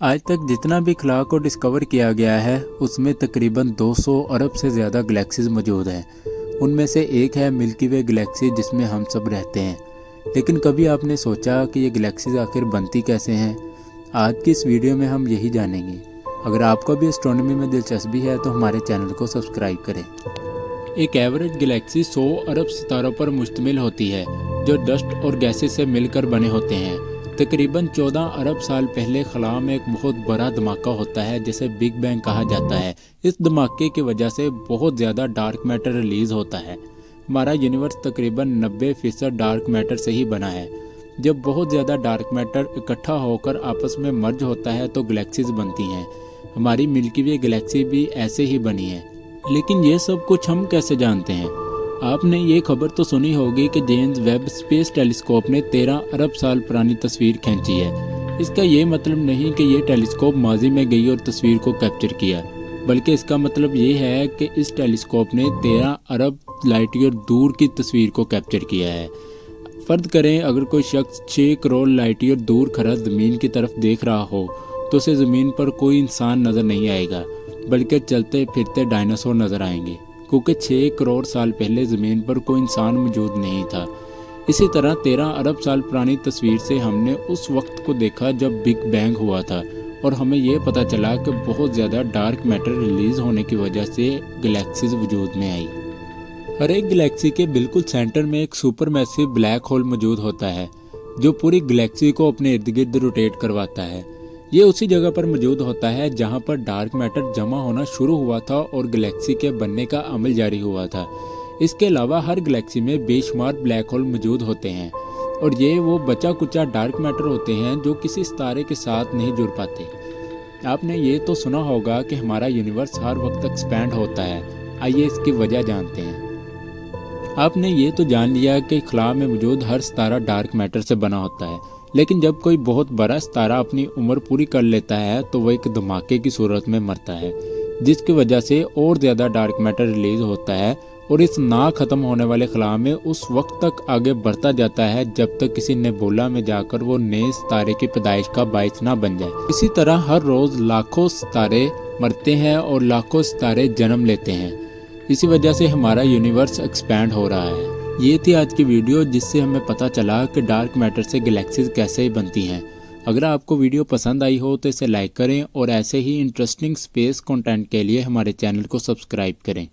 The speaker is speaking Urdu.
آج تک جتنا بھی خلا کو ڈسکور کیا گیا ہے اس میں تقریباً 200 ارب سے زیادہ گلیکسیز موجود ہیں۔ ان میں سے ایک ہے ملکی وے گلیکسی جس میں ہم سب رہتے ہیں۔ لیکن کبھی آپ نے سوچا کہ یہ گلیکسیز آخر بنتی کیسے ہیں؟ آج کی اس ویڈیو میں ہم یہی جانیں گے۔ اگر آپ کو بھی اسٹرونومی میں دلچسپی ہے تو ہمارے چینل کو سبسکرائب کریں۔ ایک ایوریج گلیکسی 100 ارب ستاروں پر مشتمل ہوتی ہے جو ڈسٹ اور گیسز سے مل کر بنے ہوتے ہیں۔ تقریباً 14 ارب سال پہلے خلا میں ایک بہت بڑا دھماکہ ہوتا ہے جسے بگ بینگ کہا جاتا ہے۔ اس دھماکے کی وجہ سے بہت زیادہ ڈارک میٹر ریلیز ہوتا ہے۔ ہمارا یونیورس تقریباً 90% ڈارک میٹر سے ہی بنا ہے۔ جب بہت زیادہ ڈارک میٹر اکٹھا ہو کر آپس میں مرج ہوتا ہے تو گلیکسیز بنتی ہیں۔ ہماری ملکی وے گلیکسی بھی ایسے ہی بنی ہے۔ لیکن یہ سب کچھ ہم کیسے جانتے ہیں؟ آپ نے یہ خبر تو سنی ہوگی کہ جیمز ویب اسپیس ٹیلیسکوپ نے 13 ارب سال پرانی تصویر کھینچی ہے۔ اس کا یہ مطلب نہیں کہ یہ ٹیلیسکوپ ماضی میں گئی اور تصویر کو کیپچر کیا، بلکہ اس کا مطلب یہ ہے کہ اس ٹیلیسکوپ نے 13 ارب لائٹ ایئر دور کی تصویر کو کیپچر کیا ہے۔ فرض کریں اگر کوئی شخص 6 کروڑ لائٹ ایئر دور کھڑا زمین کی طرف دیکھ رہا ہو تو اسے زمین پر کوئی انسان نظر نہیں آئے گا، بلکہ چلتے پھرتے ڈائناسور نظر آئیں گے، کیونکہ 6 کروڑ سال پہلے زمین پر کوئی انسان موجود نہیں تھا۔ اسی طرح 13 ارب سال پرانی تصویر سے ہم نے اس وقت کو دیکھا جب بگ بینگ ہوا تھا، اور ہمیں یہ پتہ چلا کہ بہت زیادہ ڈارک میٹر ریلیز ہونے کی وجہ سے گلیکسیز وجود میں آئی۔ ہر ایک گلیکسی کے بالکل سینٹر میں ایک سپر میسیو بلیک ہول موجود ہوتا ہے جو پوری گلیکسی کو اپنے ارد گرد روٹیٹ کرواتا ہے۔ یہ اسی جگہ پر موجود ہوتا ہے جہاں پر ڈارک میٹر جمع ہونا شروع ہوا تھا اور گلیکسی کے بننے کا عمل جاری ہوا تھا۔ اس کے علاوہ ہر گلیکسی میں بے شمار بلیک ہول موجود ہوتے ہیں، اور یہ وہ بچا کچا ڈارک میٹر ہوتے ہیں جو کسی ستارے کے ساتھ نہیں جڑ پاتے۔ آپ نے یہ تو سنا ہوگا کہ ہمارا یونیورس ہر وقت ایکسپینڈ ہوتا ہے۔ آئیے اس کی وجہ جانتے ہیں۔ آپ نے یہ تو جان لیا کہ خلا میں موجود ہر ستارہ ڈارک میٹر سے بنا ہوتا ہے، لیکن جب کوئی بہت بڑا ستارہ اپنی عمر پوری کر لیتا ہے تو وہ ایک دھماکے کی صورت میں مرتا ہے، جس کی وجہ سے اور زیادہ ڈارک میٹر ریلیز ہوتا ہے، اور اس نہ ختم ہونے والے خلا میں اس وقت تک آگے بڑھتا جاتا ہے جب تک کسی نیبولا میں جا کر وہ نئے ستارے کی پیدائش کا باعث نہ بن جائے۔ اسی طرح ہر روز لاکھوں ستارے مرتے ہیں اور لاکھوں ستارے جنم لیتے ہیں۔ اسی وجہ سے ہمارا یونیورس ایکسپینڈ ہو رہا ہے۔ یہ تھی آج کی ویڈیو جس سے ہمیں پتہ چلا کہ ڈارک میٹر سے گلیکسیز کیسے بنتی ہیں۔ اگر آپ کو ویڈیو پسند آئی ہو تو اسے لائک کریں، اور ایسے ہی انٹرسٹنگ اسپیس کنٹینٹ کے لیے ہمارے چینل کو سبسکرائب کریں۔